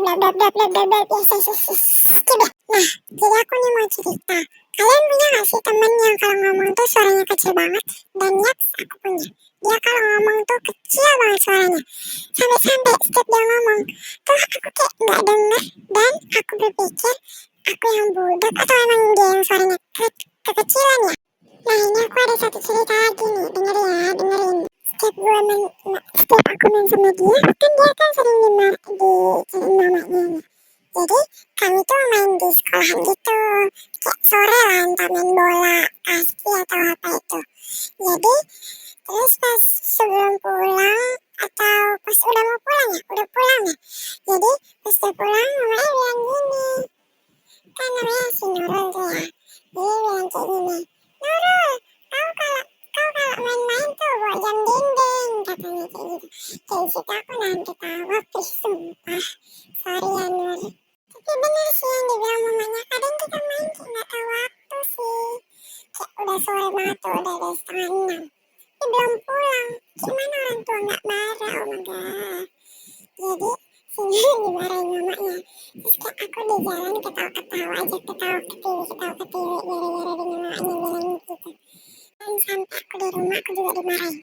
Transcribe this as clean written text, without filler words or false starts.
bla bla bla bla bla bla biasa skip. Nah, jadi aku nih mau cerita. Kalian punya gak sih temen yang kalau ngomong tuh suaranya kecil banget? Dan yes, aku punya. Dia kalau ngomong tuh kecil banget suaranya. Sampai-sampai setiap dia ngomong tuh aku kayak gak denger. Dan aku berpikir aku yang budak atau emang dia yang suaranya kekecilan ya. Nah, ini aku ada satu cerita lagi nih. Dengerin. Setiap aku main sama dia, kan dia kan sering dicariin mamanya nih. Jadi kami tuh main di sekolahan gitu, kayak sore lah, entah main bola, kasti atau apa itu. Jadi terus pas sebelum pulang atau pas udah mau pulang ya, udah pulang ya. Jadi pas udah pulang mamanya bilang gini, kan namanya si Nurul tuh ya. Jadi bilang kayak gini, Nurul, kau kalau main-main tuh bawa jam dinding, katanya kayak gitu. Kayak situ aku nahan ketawa, sumpah. Sorry ya Nur. Tapi bener sih yang dibilang mamanya, kadang kita main kayak gak tahu waktu sih. Kayak udah sore banget tuh, udah 5:30. Tapi belum pulang. Gimana orang tua gak marah, oh my god. Jadi sini dimarahin mamanya. Terus kayak aku di jalan ketawa-ketawa aja, ketawa-ketiwi gara-gara dengan mamanya bilang gitu. Dan sampai aku di rumah aku juga dimarahin.